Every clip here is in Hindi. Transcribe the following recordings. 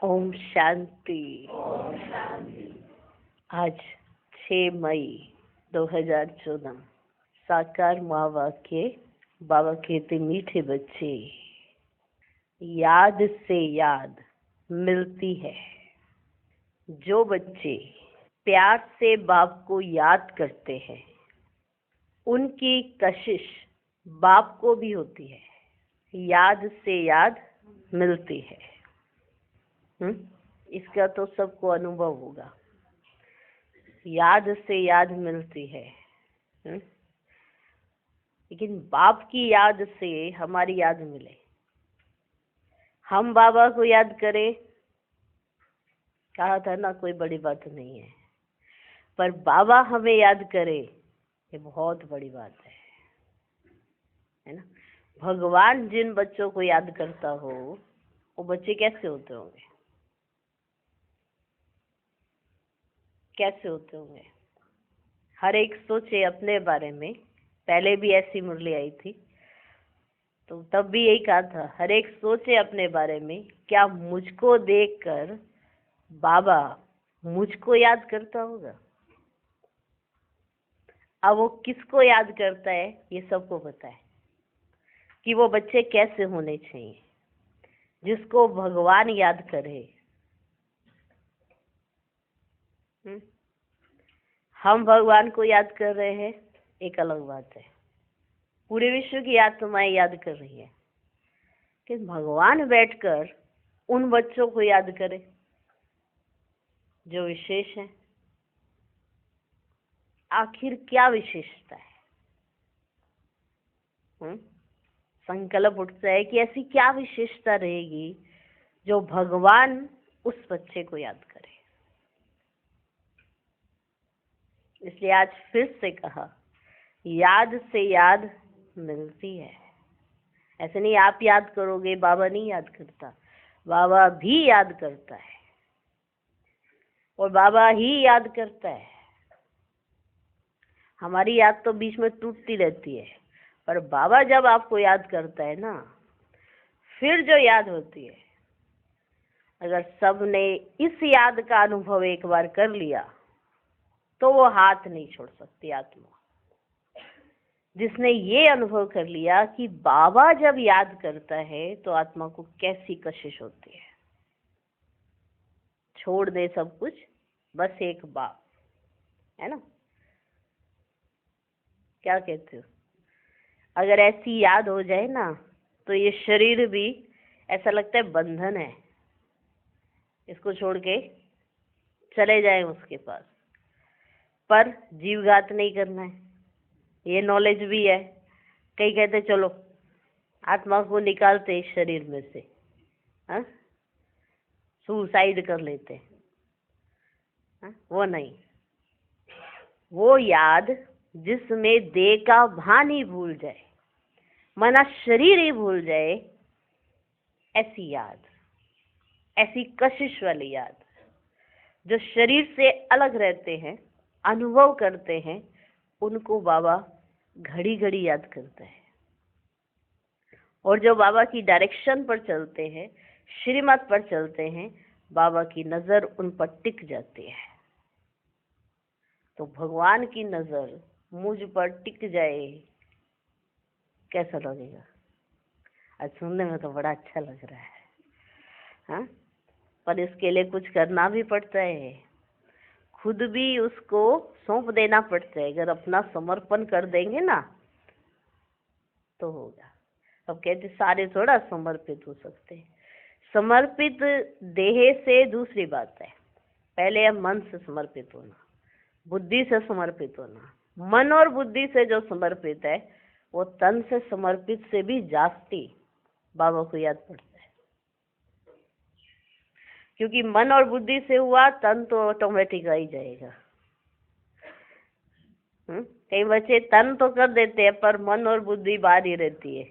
ओम शांति। आज 6 मई 2014 साकार महावाक्य। बाबा कहते मीठे बच्चे, याद से याद मिलती है। जो बच्चे प्यार से बाप को याद करते हैं उनकी कशिश बाप को भी होती है। याद से याद मिलती है। इसका तो सबको अनुभव होगा। याद से याद मिलती है। लेकिन बाप की याद से हमारी याद मिले, हम बाबा को याद करें, कहा था ना, कोई बड़ी बात नहीं है। पर बाबा हमें याद करे, ये बहुत बड़ी बात है ना। भगवान जिन बच्चों को याद करता हो वो बच्चे कैसे होते होंगे, कैसे होते होंगे। हर एक सोचे अपने बारे में। पहले भी ऐसी मुरली आई थी तो तब भी यही कहा था, हर एक सोचे अपने बारे में, क्या मुझको देखकर बाबा मुझको याद करता होगा। अब वो किसको याद करता है ये सबको पता है कि वो बच्चे कैसे होने चाहिए। जिसको भगवान याद करे, हम भगवान को याद कर रहे हैं एक अलग बात है। पूरे विश्व की आत्माएं याद कर रही है कि भगवान बैठकर उन बच्चों को याद करे जो विशेष है। आखिर क्या विशेषता है? संकल्प उठता है कि ऐसी क्या विशेषता रहेगी जो भगवान उस बच्चे को याद करे। इसलिए आज फिर से कहा, याद से याद मिलती है। ऐसे नहीं आप याद करोगे, बाबा नहीं याद करता। बाबा भी याद करता है और बाबा ही याद करता है। हमारी याद तो बीच में टूटती रहती है, पर बाबा जब आपको याद करता है ना, फिर जो याद होती है, अगर सबने इस याद का अनुभव एक बार कर लिया तो वो हाथ नहीं छोड़ सकती आत्मा। जिसने ये अनुभव कर लिया कि बाबा जब याद करता है तो आत्मा को कैसी कशिश होती है, छोड़ दे सब कुछ, बस एक बाप, है ना। क्या कहते हो? अगर ऐसी याद हो जाए ना तो ये शरीर भी ऐसा लगता है बंधन है, इसको छोड़ के चले जाए उसके पास। पर जीवघात नहीं करना है, ये नॉलेज भी है। कई कहते चलो आत्मा को निकालते इस शरीर में से, सुसाइड कर लेते, वो नहीं। वो याद जिसमें देह का भान ही भूल जाए, मना शरीर ही भूल जाए, ऐसी याद, ऐसी कशिश वाली याद, जो शरीर से अलग रहते हैं, अनुभव करते हैं, उनको बाबा घड़ी घड़ी याद करता है। और जो बाबा की डायरेक्शन पर चलते हैं, श्रीमत पर चलते हैं, बाबा की नजर उन पर टिक जाती है। तो भगवान की नजर मुझ पर टिक जाए, कैसा लगेगा? आज सुनने में तो बड़ा अच्छा लग रहा है, हाँ? पर इसके लिए कुछ करना भी पड़ता है, खुद भी उसको सौंप देना पड़ता है। अगर अपना समर्पण कर देंगे ना तो होगा। अब कहते सारे थोड़ा समर्पित हो सकते हैं। समर्पित देह से दूसरी बात है, पहले है मन से समर्पित होना, बुद्धि से समर्पित होना। मन और बुद्धि से जो समर्पित है वो तन से समर्पित से भी जास्ती बाबा को याद पड़ता है। क्योंकि मन और बुद्धि से हुआ, तन तो ऑटोमेटिक आ ही जाएगा। कई बच्चे तन तो कर देते हैं पर मन और बुद्धि बाहर ही रहती है,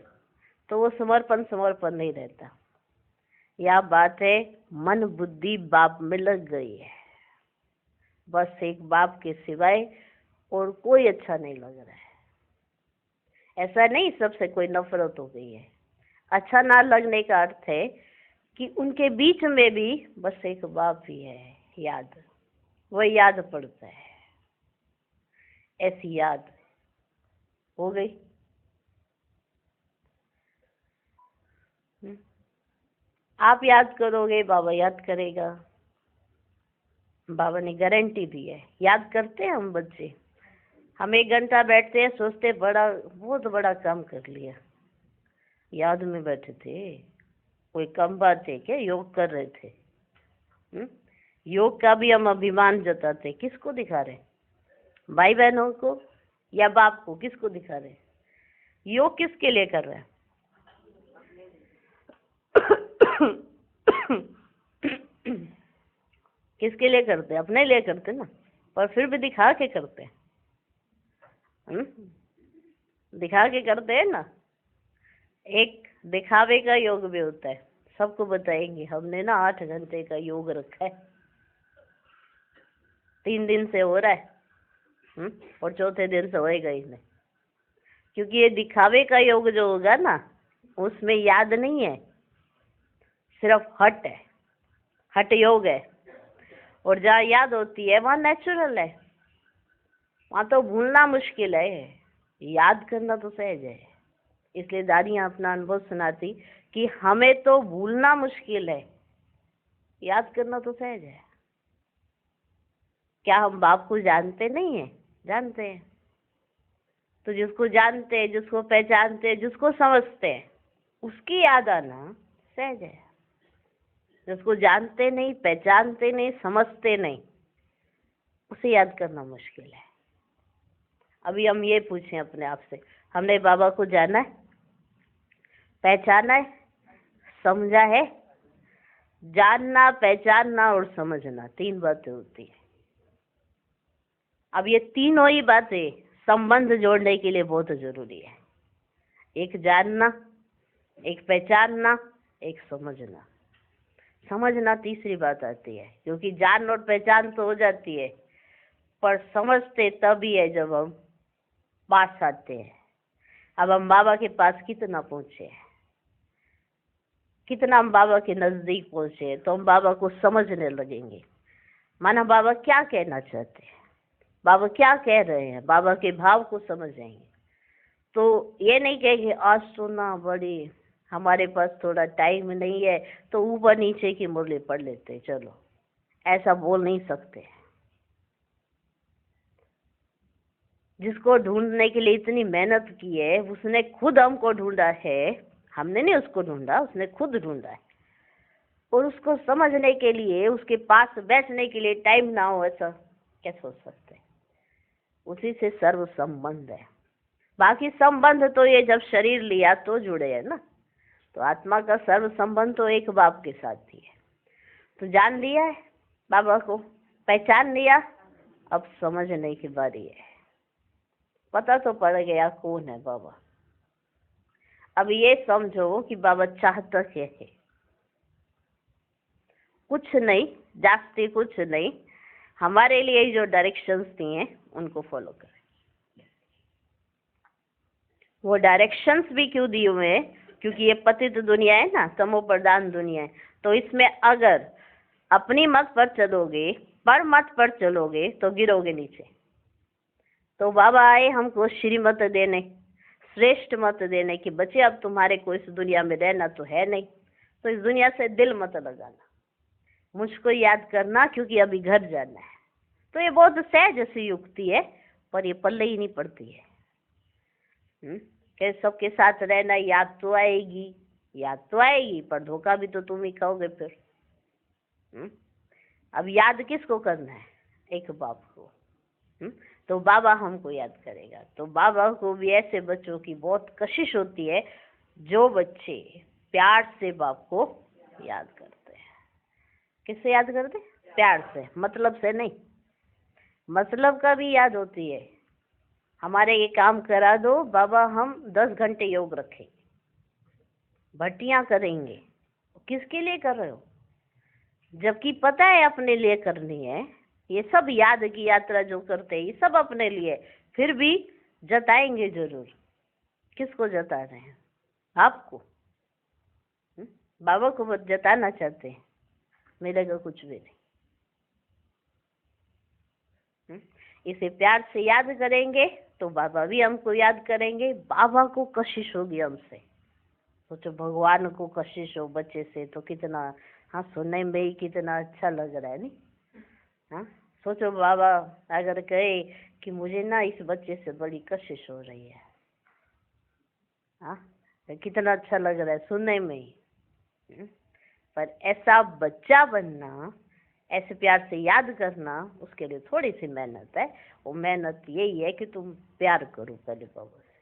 तो वो समर्पण नहीं रहता। यह बात है, मन बुद्धि बाप में लग गई है, बस एक बाप के सिवाय और कोई अच्छा नहीं लग रहा है। ऐसा नहीं सबसे कोई नफरत हो गई है। अच्छा ना लगने का अर्थ है कि उनके बीच में भी बस एक बाप ही है, याद। वो याद पड़ता है, ऐसी याद हो गई। आप याद करोगे, बाबा याद करेगा। बाबा ने गारंटी दी है। याद करते हैं हम बच्चे, हम 1 घंटा बैठते हैं, सोचते बड़ा बहुत बड़ा काम कर लिया। याद में बैठे थे, कोई कम बात है क्या? योग कर रहे थे। योग का भी हम अभिमान जताते, किसको दिखा रहे? भाई बहनों को या बाप को? किसको दिखा रहे? योग किसके लिए कर रहे हैं? किसके लिए करते? अपने लिए करते ना, पर फिर भी दिखा के करते हैं। दिखा के करते हैं ना। एक दिखावे का योग भी होता है। सबको बताएंगे हमने ना 8 घंटे का योग रखा है, 3 दिन से हो रहा है, और चौथे दिन से होएगा ही नहीं। क्योंकि ये दिखावे का योग जो होगा ना, उसमें याद नहीं है, सिर्फ हट है, हट योग है। और जहाँ याद होती है वहाँ नेचुरल है, वहाँ तो भूलना मुश्किल है, याद करना तो सहज है। इसलिए दादियाँ अपना अनुभव सुनाती कि हमें तो भूलना मुश्किल है, याद करना तो सहज है। क्या हम बाप को जानते नहीं है? जानते हैं। तो जिसको जानते हैं, जिसको पहचानते हैं, जिसको समझते हैं, उसकी याद आना सहज है। जिसको जानते नहीं, पहचानते नहीं, समझते नहीं, उसे याद करना मुश्किल है। अभी हम ये पूछें अपने आप से, हमने बाबा को जाना है, पहचाना है, समझा है? जानना, पहचानना और समझना 3 बातें होती है। अब ये तीनों ही बातें संबंध जोड़ने के लिए बहुत जरूरी है। एक जानना, एक पहचानना, एक समझना। समझना तीसरी बात आती है, क्योंकि जान और पहचान तो हो जाती है, पर समझते तभी है जब हम पास आते हैं। अब हम बाबा के पास कितना पहुंचे हैं, कितना हम बाबा के नजदीक पहुंचे, तो हम बाबा को समझने लगेंगे। माना बाबा क्या कहना चाहते हैं, बाबा क्या कह रहे हैं, बाबा के भाव को समझ जाएंगे। तो ये नहीं कहेंगे आज तो ना बड़ी हमारे पास थोड़ा टाइम नहीं है, तो ऊपर नीचे की मुरली पढ़ लेते, चलो। ऐसा बोल नहीं सकते। जिसको ढूंढने के लिए इतनी मेहनत की है, उसने खुद हमको ढूंढा है, हमने नहीं उसको ढूंढा, उसने खुद ढूंढा है। और उसको समझने के लिए, उसके पास बैठने के लिए टाइम ना हो, ऐसा क्या सोच सकते हैं? उसी से सर्व संबंध है। बाकी संबंध तो ये जब शरीर लिया तो जुड़े है ना, तो आत्मा का सर्व संबंध तो एक बाप के साथ ही है। तो जान लिया है बाबा को, पहचान लिया, अब समझने की बारी है। पता तो पड़ गया कौन है बाबा। अब ये समझो कि बाबा चाहता क्या है। कुछ नहीं, जास्ती कुछ नहीं, हमारे लिए जो डायरेक्शंस दी हैं उनको फॉलो करें। वो डायरेक्शंस भी क्यों दिए हुए हैं? क्योंकि ये पतित दुनिया है ना, तमो प्रधान दुनिया है। तो इसमें अगर अपनी मत पर चलोगे, पर मत पर चलोगे, तो गिरोगे नीचे। तो बाबा आए हमको श्रीमत देने, श्रेष्ठ मत देने कि बच्चे अब तुम्हारे को इस दुनिया में रहना तो है नहीं, तो इस दुनिया से दिल मत लगाना, मुझको याद करना, क्योंकि अभी घर जाना है। तो ये बहुत सहज सी युक्ति है, पर ये पल्ले ही नहीं पड़ती है। कि सबके साथ रहना, याद तो आएगी, याद तो आएगी, पर धोखा भी तो तुम ही खाओगे फिर। अब याद किसको करना है? एक बाप को। तो बाबा हमको याद करेगा। तो बाबा को भी ऐसे बच्चों की बहुत कशिश होती है जो बच्चे प्यार से बाप को याद करते हैं। किससे याद करते? प्यार से, मतलब से नहीं। मतलब का भी याद होती है। हमारे ये काम करा दो बाबा, हम 10 घंटे योग रखेंगे, भट्टियां करेंगे। किसके लिए कर रहे हो? जबकि पता है अपने लिए करनी है। ये सब याद की यात्रा जो करते हैं, ये सब अपने लिए, फिर भी जताएंगे जरूर। किसको जता रहे हैं? आपको। बाबा को बस जताना चाहते हैं, मिलेगा कुछ भी नहीं। इसे प्यार से याद करेंगे तो बाबा भी हमको याद करेंगे, बाबा को कशिश होगी हमसे। सोचो भगवान को कशिश हो बच्चे से तो कितना, हाँ सुनने में ही कितना अच्छा लग रहा है नहीं। हाँ सोचो बाबा अगर कहे कि मुझे ना इस बच्चे से बड़ी कशिश हो रही है, हाँ तो कितना अच्छा लग रहा है सुनने में ही। पर ऐसा बच्चा बनना, ऐसे प्यार से याद करना, उसके लिए थोड़ी सी मेहनत है। वो मेहनत यही है कि तुम प्यार करो पहले बाबा से।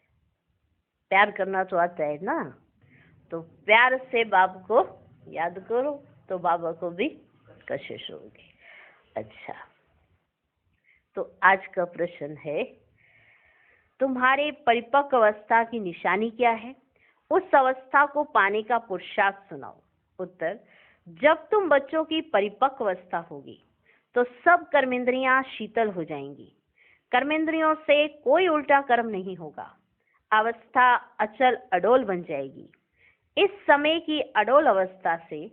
प्यार करना तो आता है ना, तो प्यार से बाबा को याद करो तो बाबा को भी कशिश होगी। अच्छा, तो आज का प्रश्न है, तुम्हारे परिपक्व अवस्था की निशानी क्या है? उस अवस्था को पाने का पुरुषार्थ सुनाओ। उत्तर, जब तुम बच्चों की परिपक्व अवस्था होगी तो सब कर्मेंद्रियां शीतल हो जाएंगी, कर्मेंद्रियों से कोई उल्टा कर्म नहीं होगा, अवस्था अचल अडोल बन जाएगी। इस समय की अडोल अवस्था से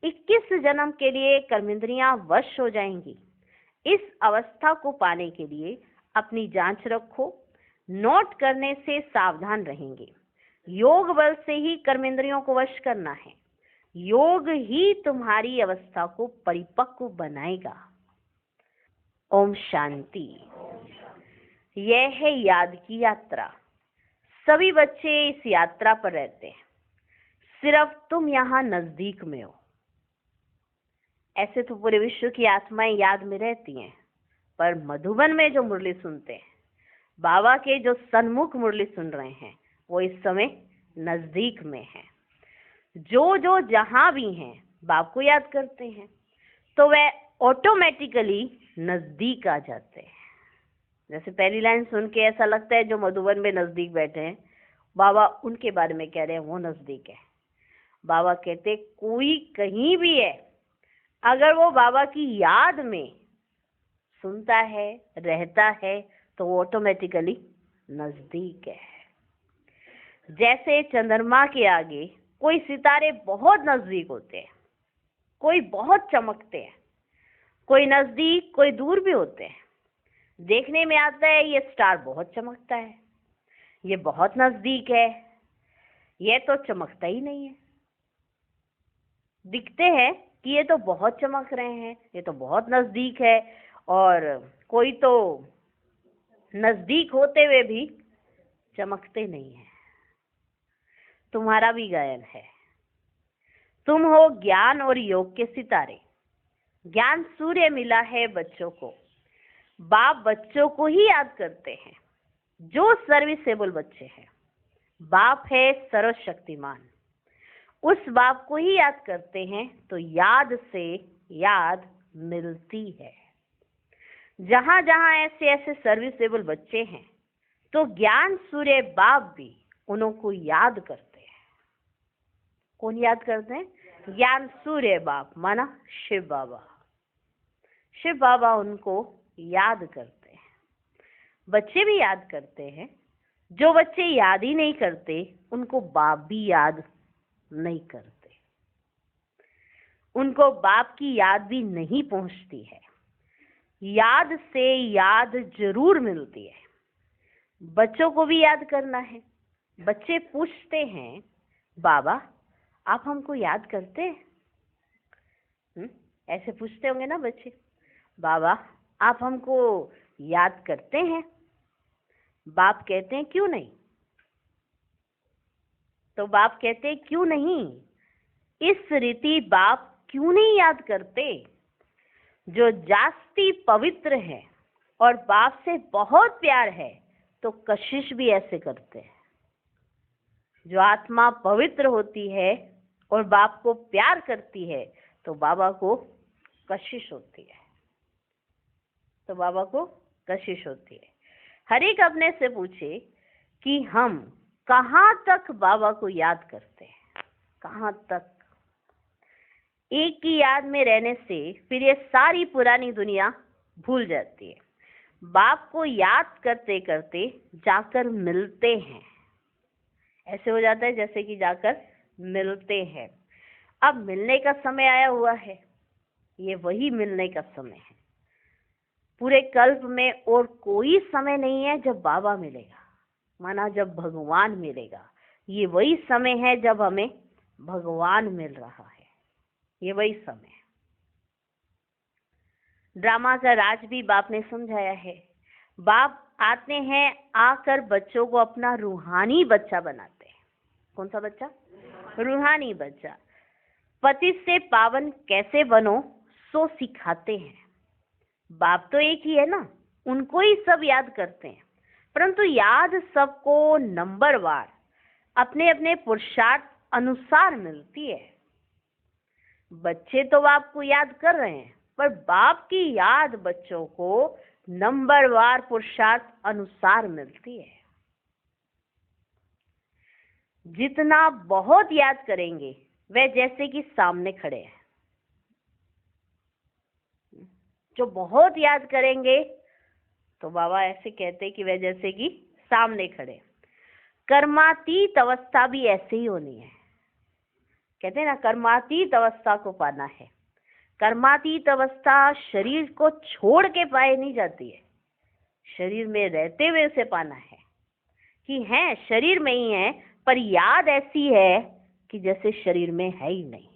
21 जन्म के लिए कर्मेंद्रियां वश हो जाएंगी। इस अवस्था को पाने के लिए अपनी जांच रखो, नोट करने से सावधान रहेंगे। योग बल से ही कर्मेंद्रियों को वश करना है, योग ही तुम्हारी अवस्था को परिपक्व बनाएगा। ओम शांति। यह है याद की यात्रा। सभी बच्चे इस यात्रा पर रहते हैं, सिर्फ तुम यहाँ नजदीक में हो। ऐसे तो पूरे विश्व की आत्माएं याद में रहती हैं, पर मधुबन में जो मुरली सुनते हैं, बाबा के जो सन्मुख मुरली सुन रहे हैं, वो इस समय नजदीक में हैं। जो जो जहां भी हैं बाप को याद करते हैं तो वह ऑटोमेटिकली नजदीक आ जाते हैं। जैसे पहली लाइन सुन के ऐसा लगता है जो मधुबन में नजदीक बैठे हैं, बाबा उनके बारे में कह रहे हैं वो नजदीक है। बाबा कहते कोई कहीं भी है, अगर वो बाबा की याद में सुनता है, रहता है, तो वो ऑटोमेटिकली नजदीक है। जैसे चंद्रमा के आगे कोई सितारे बहुत नजदीक होते हैं, कोई बहुत चमकते हैं, कोई नजदीक कोई दूर भी होते हैं। देखने में आता है ये स्टार बहुत चमकता है, ये बहुत नजदीक है, ये तो चमकता ही नहीं है। दिखते हैं कि ये तो बहुत चमक रहे हैं, ये तो बहुत नजदीक है, और कोई तो नजदीक होते हुए भी चमकते नहीं है। तुम्हारा भी गायन है, तुम हो ज्ञान और योग के सितारे। ज्ञान सूर्य मिला है बच्चों को, बाप बच्चों को ही याद करते हैं जो सर्विसेबल बच्चे हैं। बाप है सर्वशक्तिमान, उस बाप को ही याद करते हैं तो याद से याद मिलती है। जहां जहां ऐसे ऐसे सर्विसेबल बच्चे हैं तो ज्ञान सूर्य बाप भी उनको याद करते हैं। कौन याद करते हैं? ज्ञान सूर्य बाप माना शिव बाबा। शिव बाबा उनको याद करते हैं। बच्चे भी याद करते हैं, जो बच्चे याद ही नहीं करते उनको बाप भी याद नहीं करते, उनको बाप की याद भी नहीं पहुंचती है। याद से याद जरूर मिलती है। बच्चों को भी याद करना है। बच्चे पूछते हैं, बाबा आप हमको याद करते हैं? ऐसे पूछते होंगे ना बच्चे, बाबा आप हमको याद करते हैं? बाप कहते हैं क्यों नहीं? तो बाप कहते हैं क्यों नहीं? इस रीति बाप क्यों नहीं याद करते? जो जास्ती पवित्र है और बाप से बहुत प्यार है तो कशिश भी ऐसे करते हैं। जो आत्मा पवित्र होती है और बाप को प्यार करती है तो बाबा को कशिश होती है, तो बाबा को कशिश होती है। हर एक अपने से पूछे कि हम कहाँ तक बाबा को याद करते हैं, कहाँ तक। एक की याद में रहने से फिर ये सारी पुरानी दुनिया भूल जाती है। बाप को याद करते करते जाकर मिलते हैं, ऐसे हो जाता है जैसे कि जाकर मिलते हैं। अब मिलने का समय आया हुआ है, ये वही मिलने का समय है। पूरे कल्प में और कोई समय नहीं है जब बाबा मिलेगा, माना जब भगवान मिलेगा। ये वही समय है जब हमें भगवान मिल रहा है, ये वही समय है। ड्रामा का राज भी बाप ने समझाया है। बाप आते हैं, आकर बच्चों को अपना रूहानी बच्चा बनाते हैं। कौन सा बच्चा? रूहानी बच्चा। पति से पावन कैसे बनो सो सिखाते हैं। बाप तो एक ही है ना, उनको ही सब याद करते हैं, परंतु याद सबको नंबरवार अपने अपने पुरुषार्थ अनुसार मिलती है। बच्चे तो बाप को याद कर रहे हैं, पर बाप की याद बच्चों को नंबरवार पुरुषार्थ अनुसार मिलती है। जितना बहुत याद करेंगे वह जैसे कि सामने खड़े हैं। जो बहुत याद करेंगे तो बाबा ऐसे कहते हैं कि वह जैसे कि सामने खड़े। कर्मातीत अवस्था भी ऐसे ही होनी है। कहते हैं ना, कर्मातीत अवस्था को पाना है। कर्मातीत अवस्था शरीर को छोड़ के पाए नहीं जाती है, शरीर में रहते हुए उसे पाना है। कि है शरीर में ही है, पर याद ऐसी है कि जैसे शरीर में है ही नहीं,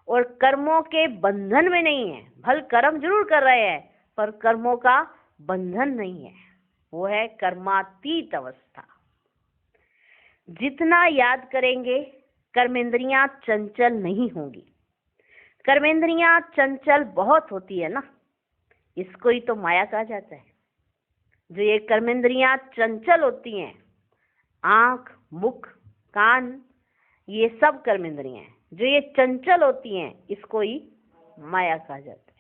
और कर्मों के बंधन में नहीं है। भल कर्म जरूर कर रहे हैं, पर कर्मों का बंधन नहीं है। वो है कर्मातीत अवस्था। जितना याद करेंगे कर्मेंद्रियां चंचल नहीं होंगी। कर्मेंद्रियां चंचल बहुत होती है ना, इसको ही तो माया कहा जाता है। जो ये कर्मेंद्रियां चंचल होती हैं, आंख, मुख, कान, ये सब कर्मेंद्रियां हैं। जो ये चंचल होती हैं, इसको ही माया कहा जाता है।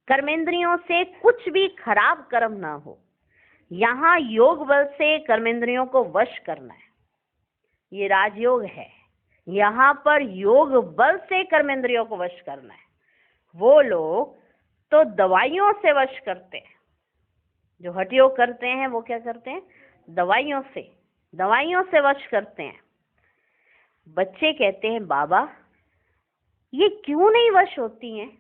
कर्मेंद्रियों से कुछ भी खराब कर्म ना हो। यहाँ योग बल से कर्मेंद्रियों को वश करना है, ये राजयोग है। यहाँ पर योग बल से कर्मेंद्रियों को वश करना है। वो लोग तो दवाइयों से वश करते हैं। जो हठ योग करते हैं वो क्या करते हैं? दवाइयों से वश करते हैं। बच्चे कहते हैं बाबा ये क्यों नहीं वश होती हैं,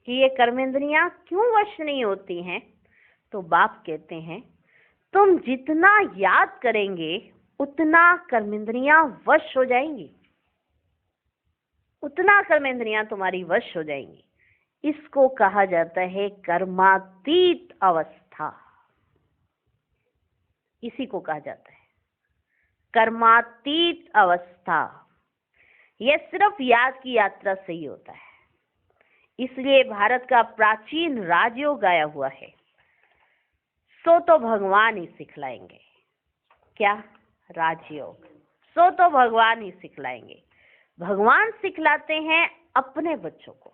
कि ये कर्मेंद्रियां क्यों वश नहीं होती हैं? तो बाप कहते हैं तुम जितना याद करेंगे उतना कर्मेंद्रियां वश हो जाएंगी, उतना कर्मेंद्रियां तुम्हारी वश हो जाएंगी। इसको कहा जाता है कर्मातीत अवस्था। इसी को कहा जाता है कर्मातीत अवस्था। यह सिर्फ याद की यात्रा से ही होता है। इसलिए भारत का प्राचीन राजयोग आया हुआ है। सो तो भगवान ही सिखलाएंगे। क्या? राजयोग। सो तो भगवान ही सिखलाएंगे। भगवान सिखलाते हैं अपने बच्चों को,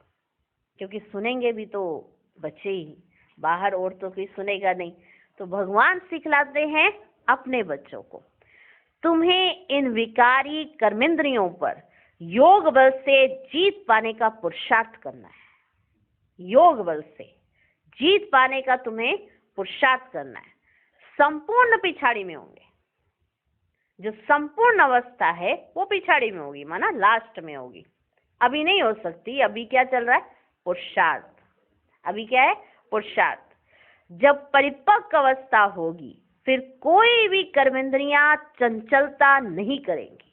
क्योंकि सुनेंगे भी तो बच्चे ही, बाहर और तो कोई सुनेगा नहीं। तो भगवान सिखलाते हैं अपने बच्चों को। तुम्हें इन विकारी कर्मेंद्रियों पर योग बल से जीत पाने का पुरुषार्थ करना है। योग बल से जीत पाने का तुम्हें पुरुषार्थ करना है। संपूर्ण पिछाड़ी में होंगे। जो संपूर्ण अवस्था है वो पिछाड़ी में होगी, माना लास्ट में होगी। अभी नहीं हो सकती। अभी क्या चल रहा है? पुरुषार्थ। अभी क्या है? पुरुषार्थ। जब परिपक्व अवस्था होगी फिर कोई भी कर्मेंद्रियां चंचलता नहीं करेंगी।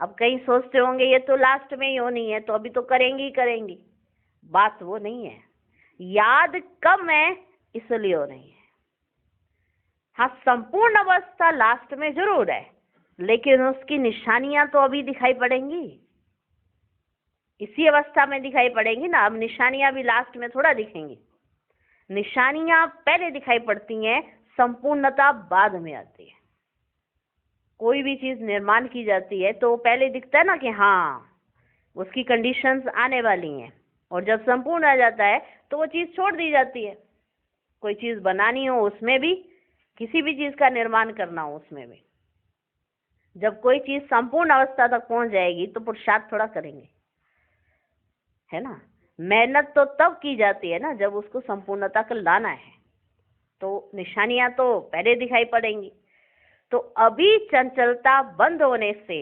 अब कई सोचते होंगे ये तो लास्ट में ही होनी है, तो अभी तो करेंगी ही करेंगी। बात वो नहीं है। याद कम है इसलिए हो रही है। हाँ, संपूर्ण अवस्था लास्ट में जरूर है, लेकिन उसकी निशानियां तो अभी दिखाई पड़ेंगी। इसी अवस्था में दिखाई पड़ेंगी ना। अब निशानियां भी लास्ट में थोड़ा दिखेंगी। निशानियां पहले दिखाई पड़ती हैं, संपूर्णता बाद में आती है। कोई भी चीज निर्माण की जाती है तो पहले दिखता है ना कि हाँ उसकी कंडीशंस आने वाली हैं, और जब संपूर्ण आ जाता है तो वो चीज छोड़ दी जाती है। कोई चीज बनानी हो उसमें भी, किसी भी चीज का निर्माण करना हो उसमें भी, जब कोई चीज संपूर्ण अवस्था तक पहुंच जाएगी तो पुरुषार्थ थोड़ा करेंगे, है ना। मेहनत तो तब की जाती है ना जब उसको संपूर्णता को लाना है। तो निशानियां तो पहले दिखाई पड़ेंगी। तो अभी चंचलता बंद होने से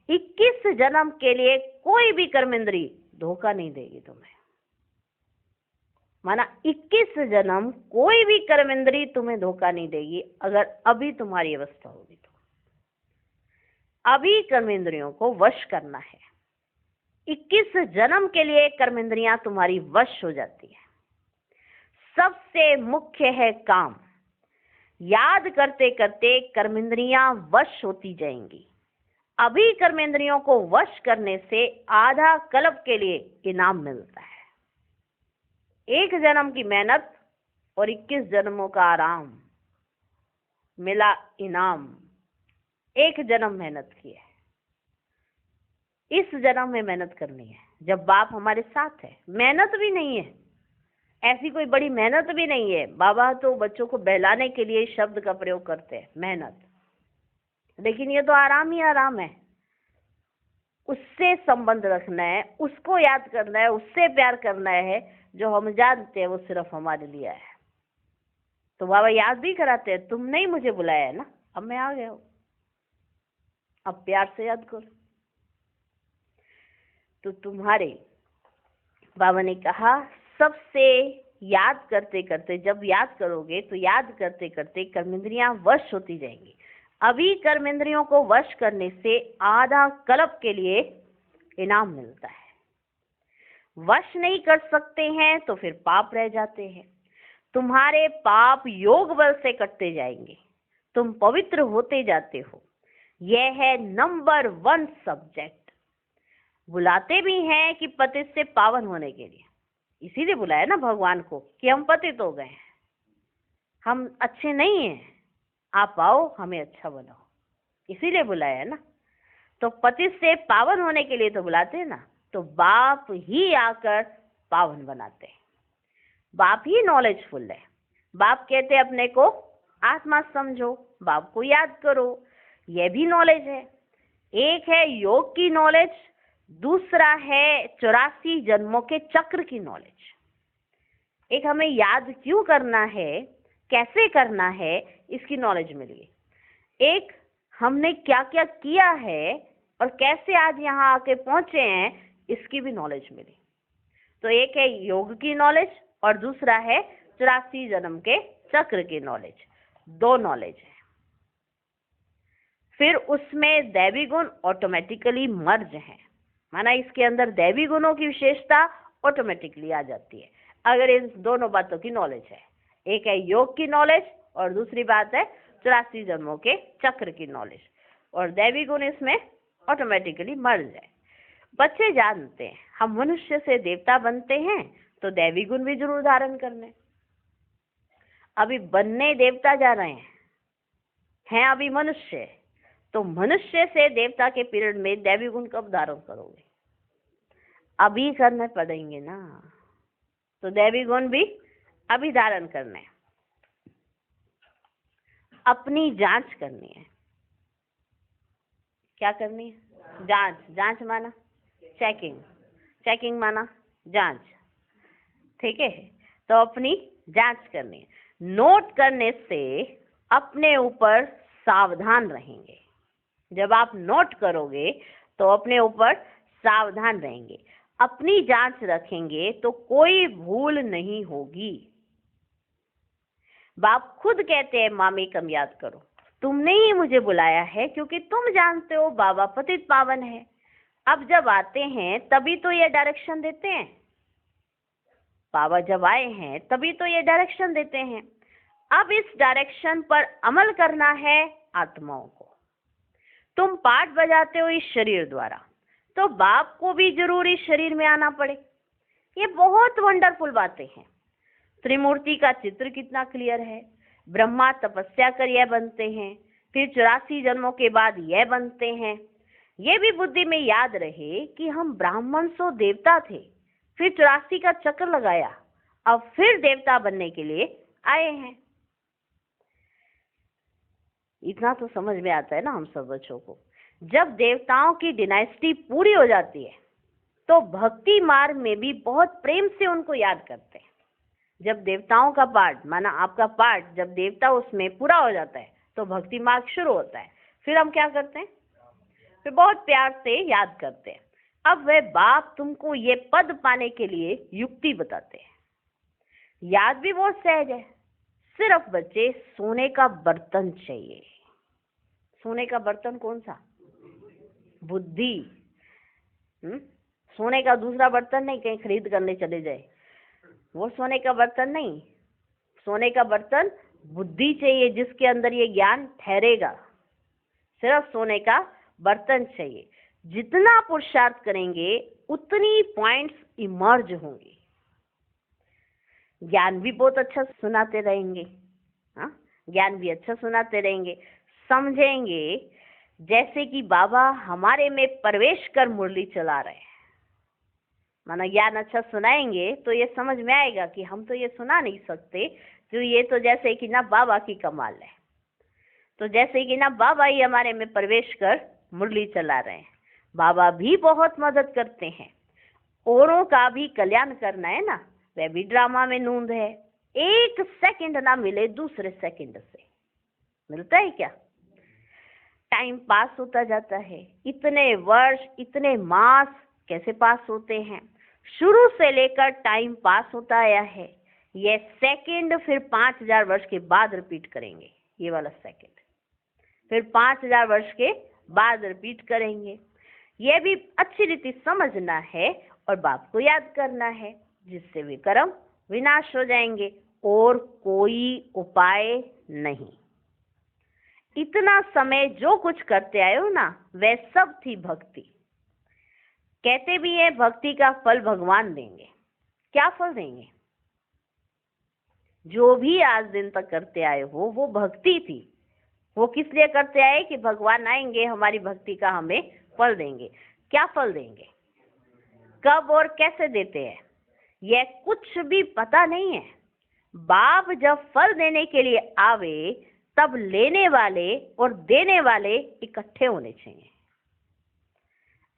21 जन्म के लिए कोई भी कर्मेंद्री धोखा नहीं देगी तुम्हें। माना 21 जन्म कोई भी कर्मेंद्री तुम्हें धोखा नहीं देगी, अगर अभी तुम्हारी अवस्था होगी तो। अभी कर्मेंद्रियों को वश करना है। 21 जन्म के लिए कर्मेंद्रियां तुम्हारी वश हो जाती है। सबसे मुख्य है काम। याद करते करते कर्मेंद्रियां वश होती जाएंगी। अभी कर्मेंद्रियों को वश करने से आधा कल्प के लिए इनाम मिलता है। 1 जन्म की मेहनत और 21 जन्मों का आराम, मिला इनाम। 1 जन्म मेहनत की है, इस जन्म में मेहनत करनी है। जब बाप हमारे साथ है, मेहनत भी नहीं है, ऐसी कोई बड़ी मेहनत भी नहीं है। बाबा तो बच्चों को बहलाने के लिए शब्द का प्रयोग करते हैं मेहनत, लेकिन ये तो आराम ही आराम है। उससे संबंध रखना है, उसको याद करना है, उससे प्यार करना है। जो हम जानते हैं वो सिर्फ हमारे लिए है। तो बाबा याद भी कराते हैं, तुमने ही मुझे बुलाया है ना, अब मैं आ गया हूं, अब प्यार से याद करो। तो तुम्हारे बाबा ने कहा सबसे याद करते करते, जब याद करोगे तो याद करते करते कर्मेंद्रियां वश होती जाएंगी। अभी कर्मेंद्रियों को वश करने से आधा कल्प के लिए इनाम मिलता है। वश नहीं कर सकते हैं तो फिर पाप रह जाते हैं। तुम्हारे पाप योग बल से कटते जाएंगे, तुम पवित्र होते जाते हो। यह है नंबर 1 सब्जेक्ट। बुलाते भी हैं कि पतित से पावन होने के लिए, इसीलिए बुलाया ना भगवान को कि हम पतित हो गए हैं, हम अच्छे नहीं हैं, आप आओ हमें अच्छा बनाओ, इसीलिए बुलाया है ना। तो पतित से पावन होने के लिए तो बुलाते हैं ना। तो बाप ही आकर पावन बनाते हैं। बाप ही नॉलेजफुल है। बाप कहते हैं अपने को आत्मा समझो, बाप को याद करो, यह भी नॉलेज है। एक है योग की नॉलेज, दूसरा है 84 जन्मों के चक्र की नॉलेज। एक हमें याद क्यों करना है, कैसे करना है, इसकी नॉलेज मिल गई। एक हमने क्या क्या किया है और कैसे आज यहाँ आके पहुंचे हैं, इसकी भी नॉलेज मिली। तो एक है योग की नॉलेज और दूसरा है 84 जन्म के चक्र की नॉलेज। 2 नॉलेज है। फिर उसमें दैवी गुण ऑटोमेटिकली मर्ज है, माना इसके अंदर दैवी गुणों की विशेषता ऑटोमेटिकली आ जाती है अगर इन दोनों बातों की नॉलेज है। एक है योग की नॉलेज और दूसरी बात है 84 जन्मों के चक्र की नॉलेज, और दैवी गुण इसमें ऑटोमेटिकली मर्ज है। बच्चे जानते हैं हम मनुष्य से देवता बनते हैं तो दैवी गुण भी जरूर धारण करने। अभी बनने देवता जा रहे हैं अभी मनुष्य, तो मनुष्य से देवता के पीरियड में दैवी गुण कब धारण करोगे? अभी करने पड़ेंगे ना। तो दैवी गुण भी अभी धारण करने। अपनी जांच करनी है। क्या करनी है? जांच। जांच माना चेकिंग, चेकिंग माना जांच, ठीक है। तो अपनी जांच करनी है। नोट करने से अपने ऊपर सावधान रहेंगे। जब आप नोट करोगे तो अपने ऊपर सावधान रहेंगे, अपनी जांच रखेंगे तो कोई भूल नहीं होगी। बाप खुद कहते हैं मामी कम याद करो, तुमने ही मुझे बुलाया है क्योंकि तुम जानते हो बाबा पतित पावन है। अब जब आते हैं तभी तो ये डायरेक्शन देते हैं। बाबा जब आए हैं तभी तो ये डायरेक्शन देते हैं। अब इस डायरेक्शन पर अमल करना है आत्माओं को। तुम पाठ बजाते हो इस शरीर द्वारा, तो बाप को भी जरूर इस शरीर में आना पड़े। ये बहुत वंडरफुल बातें हैं। त्रिमूर्ति का चित्र कितना क्लियर है। ब्रह्मा तपस्या कर यह बनते हैं, फिर 84 जन्मों के बाद यह बनते हैं। ये भी बुद्धि में याद रहे कि हम ब्राह्मण सो देवता थे, फिर 84 का चक्र लगाया, अब फिर देवता बनने के लिए आए हैं। इतना तो समझ में आता है ना हम सब बच्चों को। जब देवताओं की डिनाइस्टी पूरी हो जाती है तो भक्ति मार्ग में भी बहुत प्रेम से उनको याद करते हैं। जब देवताओं का पाठ, माना आपका पाठ, जब देवता उसमें पूरा हो जाता है तो भक्ति मार्ग शुरू होता है। फिर हम क्या करते हैं, फिर बहुत प्यार से याद करते हैं। अब वह बाप तुमको ये पद पाने के लिए युक्ति बताते हैं। याद भी बहुत सहज है, सिर्फ बच्चे सोने का बर्तन चाहिए। सोने का बर्तन कौन सा? बुद्धि। सोने का दूसरा बर्तन नहीं, कहीं खरीद करने चले जाए, वो सोने का बर्तन नहीं। सोने का बर्तन बुद्धि चाहिए, जिसके अंदर ये ज्ञान ठहरेगा। सिर्फ सोने का बर्तन चाहिए। जितना पुरुषार्थ करेंगे उतनी पॉइंट्स इमर्ज होंगे। ज्ञान भी बहुत अच्छा सुनाते रहेंगे, हाँ, ज्ञान भी अच्छा सुनाते रहेंगे। समझेंगे जैसे कि बाबा हमारे में प्रवेश कर मुरली चला रहे हैं। माना ज्ञान अच्छा सुनाएंगे तो ये समझ में आएगा कि हम तो ये सुना नहीं सकते, तो ये तो जैसे कि ना बाबा की कमाल है। तो जैसे कि ना बाबा ही हमारे में प्रवेश कर मुरली चला रहे हैं। बाबा भी बहुत मदद करते हैं, औरों का भी कल्याण करना है ना, वह भी ड्रामा में नूंद है। एक सेकंड ना मिले दूसरे सेकंड से मिलता है क्या? टाइम पास होता जाता है। इतने वर्ष, इतने मास कैसे पास होते हैं? शुरू से लेकर टाइम पास होता आया है। ये सेकंड फिर 5000 वर्ष के बाद रिपीट करेंगे। ये वाला सेकंड फिर 5000 वर्ष के बाद रिपीट करेंगे। ये भी अच्छी रीति समझना है और बाप को याद करना है, जिससे वे कर्म विनाश हो जाएंगे। और कोई उपाय नहीं। इतना समय जो कुछ करते आए हो ना, वह सब थी भक्ति। कहते भी है भक्ति का फल भगवान देंगे। क्या फल देंगे? जो भी आज दिन तक करते आए हो वो भक्ति थी। वो किस लिए करते आए? कि भगवान आएंगे, हमारी भक्ति का हमें फल देंगे। क्या फल देंगे, कब और कैसे देते हैं, यह कुछ भी पता नहीं है। बाप जब फल देने के लिए आवे, तब लेने वाले और देने वाले इकट्ठे होने चाहिए।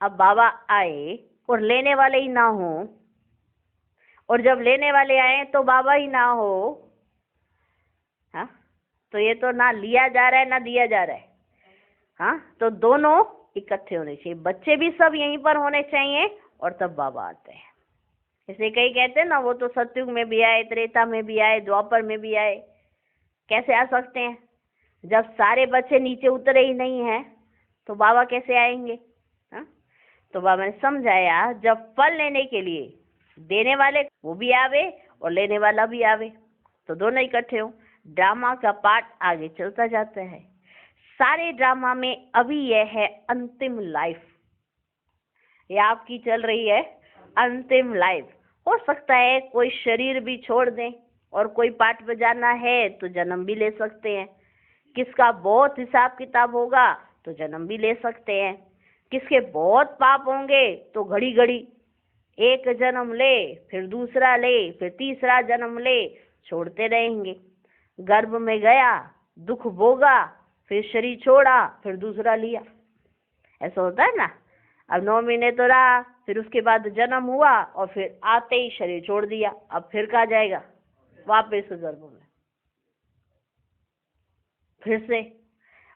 अब बाबा आए और लेने वाले ही ना हो, और जब लेने वाले आए तो बाबा ही ना हो, हाँ, तो ये तो ना लिया जा रहा है ना दिया जा रहा है। हाँ, तो दोनों इकट्ठे होने चाहिए। बच्चे भी सब यहीं पर होने चाहिए और तब बाबा आते हैं। जैसे कई कहते हैं ना, वो तो सतयुग में भी आए, त्रेता में भी आए, द्वापर में भी आए। कैसे आ सकते हैं? जब सारे बच्चे नीचे उतरे ही नहीं हैं तो बाबा कैसे आएंगे? हाँ, तो बाबा ने समझाया, जब फल लेने के लिए देने वाले वो भी आवे और लेने वाला भी आवे, तो दोनों इकट्ठे हो। ड्रामा का पार्ट आगे चलता जाता है। सारे ड्रामा में अभी यह है अंतिम लाइफ, ये आपकी चल रही है अंतिम लाइफ। हो सकता है कोई शरीर भी छोड़ दें और कोई पार्ट बजाना है तो जन्म भी ले सकते हैं। किसका बहुत हिसाब किताब होगा तो जन्म भी ले सकते हैं। किसके बहुत पाप होंगे तो घड़ी घड़ी एक जन्म ले, फिर दूसरा ले, फिर तीसरा जन्म ले, छोड़ते रहेंगे। गर्भ में गया, दुख भोगा, फिर शरीर छोड़ा, फिर दूसरा लिया। ऐसा होता है ना। अब 9 महीने तो रहा, फिर उसके बाद जन्म हुआ और फिर आते ही शरीर छोड़ दिया। अब फिर कहाँ जाएगा? वापस गर्भ में, फिर से,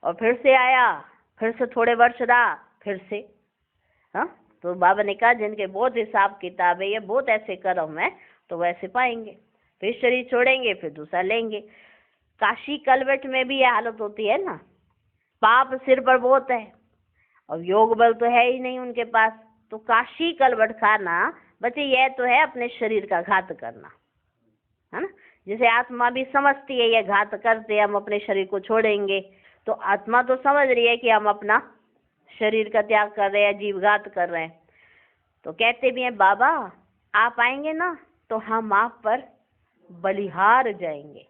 और फिर से आया, फिर से थोड़े वर्ष रहा, फिर से। हाँ, तो बाबा ने कहा जिनके बहुत हिसाब किताब है, ये बहुत ऐसे कर्म है, तो वैसे पाएंगे। फिर शरीर छोड़ेंगे, फिर दूसरा लेंगे। काशी कलवट में भी ये हालत होती है ना। पाप सिर पर बहुत है, अब योग बल तो है ही नहीं उनके पास, तो काशी कलवट खाना बच्चे यह तो है अपने शरीर का घात करना, है ना। जैसे आत्मा भी समझती है ये घात करते, हम अपने शरीर को छोड़ेंगे, तो आत्मा तो समझ रही है कि हम अपना शरीर का त्याग कर रहे हैं, जीवघात कर रहे हैं। तो कहते भी हैं बाबा आप आएंगे ना तो हम आप पर बलिहार जाएंगे।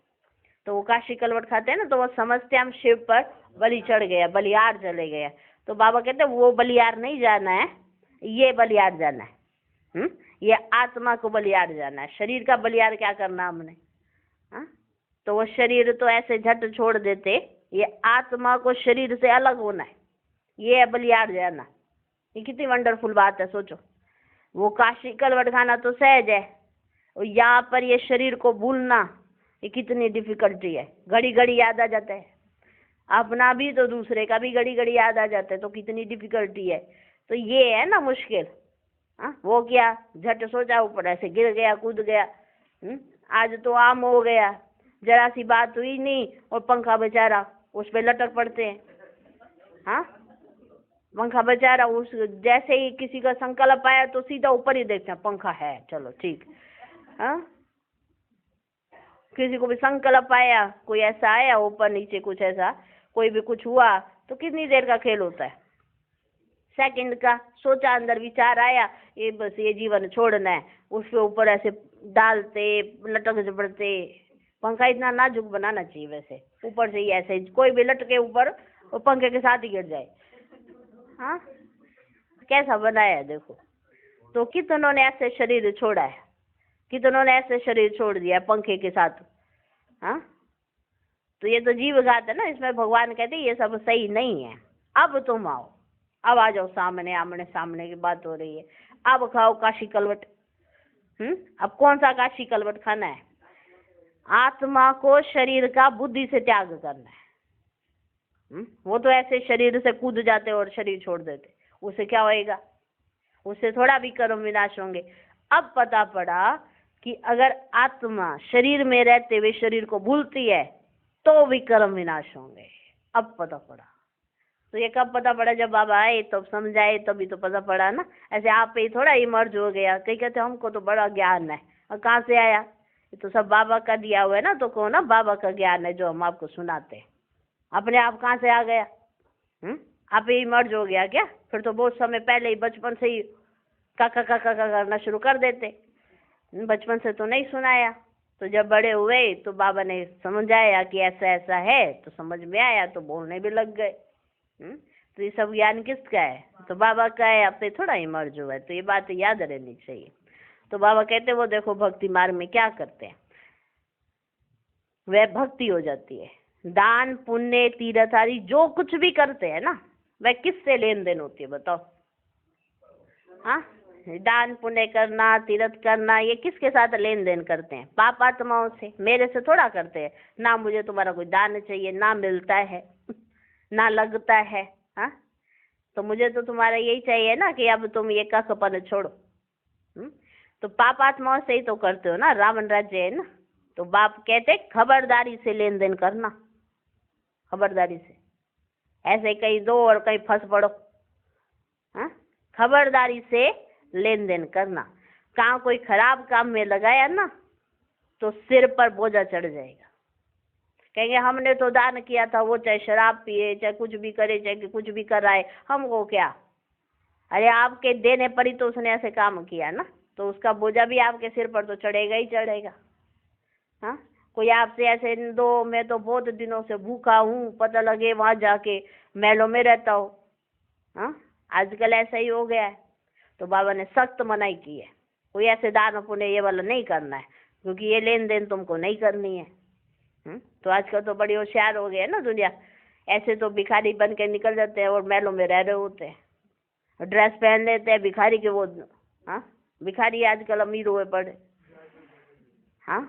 तो वो काशी कलवट खाते हैं ना, तो वो समझते हम शिव पर बलि चढ़ गया, बलिहार चले गया। तो बाबा कहते हैं वो बलिहार नहीं जाना है, ये बलिहार जाना है। ये आत्मा को बलिहार जाना है। शरीर का बलिहार क्या करना हमने? हाँ, तो वो शरीर तो ऐसे झट छोड़ देते, ये आत्मा को शरीर से अलग होना है, ये बलिहार जाना। ये कितनी वंडरफुल बात है, सोचो। वो काशी कलवट खाना तो सहज है, और यहाँ पर ये शरीर को भूलना ये कितनी डिफिकल्टी है। घड़ी घड़ी याद आ जाता है। अपना भी तो दूसरे का भी घड़ी घड़ी याद आ जाता है, तो कितनी डिफिकल्टी है। तो ये है ना मुश्किल। हाँ, वो क्या झट सोचा ऊपर ऐसे गिर गया, कूद गया। आज तो आम हो गया, जरा सी बात हुई नहीं और पंखा बेचारा उस पे लटक पड़ते हैं। हाँ, पंखा बेचारा उस जैसे ही किसी का संकल्प आया तो सीधा ऊपर ही देखते हैं, पंखा है चलो ठीक। हाँ, किसी को भी संकल्प आया, कोई ऐसा आया ऊपर नीचे कुछ ऐसा, कोई भी कुछ हुआ तो कितनी देर का खेल होता है, सेकंड का। सोचा, अंदर विचार आया, ये बस ये जीवन छोड़ना है, उसके ऊपर ऐसे डालते लटक पड़ते। पंखा इतना नाजुक बनाना चाहिए वैसे, ऊपर से ही ऐसे कोई भी लटके ऊपर वो पंखे के साथ ही गिर जाए। हाँ, कैसा बनाया है देखो। तो कितनों ने ऐसे शरीर छोड़ा है, कितनों ने ऐसे शरीर छोड़ दिया है पंखे के साथ। हाँ, तो ये तो जीव घात है ना, इसमें भगवान कहते ये सब सही नहीं है। अब तुम आओ, अब आ जाओ सामने, आमने सामने की बात हो रही है। अब खाओ काशी कलवट। अब कौन सा काशी कलवट खाना है? आत्मा को शरीर का बुद्धि से त्याग करना है। वो तो ऐसे शरीर से कूद जाते और शरीर छोड़ देते, उससे क्या होएगा? उससे थोड़ा भी कर्म विनाश होंगे। अब पता पड़ा कि अगर आत्मा शरीर में रहते हुए शरीर को भूलती है तो भी कर्म विनाश होंगे। अब पता पड़ा। तो ये कब पता पड़ा? जब बाबा आए तब समझाए, तभी तो पता पड़ा ना। ऐसे आप पे ही थोड़ा ही मर्ज हो गया। कई कहते हमको तो बड़ा ज्ञान है, और कहाँ से आया? ये तो सब बाबा का दिया हुआ है ना। तो कहो ना बाबा का ज्ञान है जो हम आपको सुनाते हैं। अपने आप कहाँ से आ गया? आप ही मर्ज हो गया क्या? फिर तो बहुत समय पहले ही बचपन से ही काका काका काका करना शुरू कर देते। बचपन से तो नहीं सुनाया। तो जब बड़े हुए तो बाबा ने समझाया कि ऐसा ऐसा है, तो समझ में आया तो बोलने भी लग गए। तो ये सब ज्ञान किसका है? तो बाबा का है। आप पे थोड़ा ही मर्ज हुआ है। तो ये बात याद रहनी चाहिए। तो बाबा कहते वो देखो भक्ति मार्ग में क्या करते हैं, वह भक्ति हो जाती है। दान पुण्य तीर्थ आदि जो कुछ भी करते हैं ना, वह किससे लेन देन होती है बताओ? हाँ, दान पुण्य करना, तीर्थ करना, ये किसके साथ लेन देन करते हैं? पाप आत्माओं से। मेरे से थोड़ा करते हैं ना। मुझे तुम्हारा कोई दान चाहिए ना, मिलता है ना लगता है। हाँ, तो मुझे तो तुम्हारा यही चाहिए ना कि अब तुम ये ककपन छोड़ो। तो पाप आत्माओं से ही तो करते हो ना, रावण राज्य है ना। तो बाप कहते खबरदारी से लेन देन करना, खबरदारी से। ऐसे कहीं दो और कहीं फंस पड़ो। हाँ, खबरदारी से लेन देन करना। कहाँ कोई खराब काम में लगाया ना तो सिर पर बोझा चढ़ जाएगा। कहेंगे हमने तो दान किया था, वो चाहे शराब पिए, चाहे कुछ भी करे, चाहे कुछ भी कर रहा है, हमको क्या? अरे आपके देने पर ही तो उसने ऐसे काम किया ना, तो उसका बोझा भी आपके सिर पर तो चढ़ेगा ही चढ़ेगा। हाँ, कोई आपसे ऐसे दो मैं तो बहुत दिनों से भूखा हूँ, पता लगे वहां जाके महलों में रहता हो। हाँ, आजकल ऐसा ही हो गया है। तो बाबा ने सख्त मनाही की है, कोई ऐसे दान पुण्य ये वाला नहीं करना है, क्योंकि ये लेन देन तुमको नहीं करनी है। तो आजकल तो बड़ी होशियार हो गई है ना दुनिया। ऐसे तो भिखारी बन के निकल जाते हैं और महलों में रह रहे होते हैं, ड्रेस पहन लेते हैं भिखारी के वो। हाँ, भिखारी आजकल अमीर हुए पड़े। हाँ,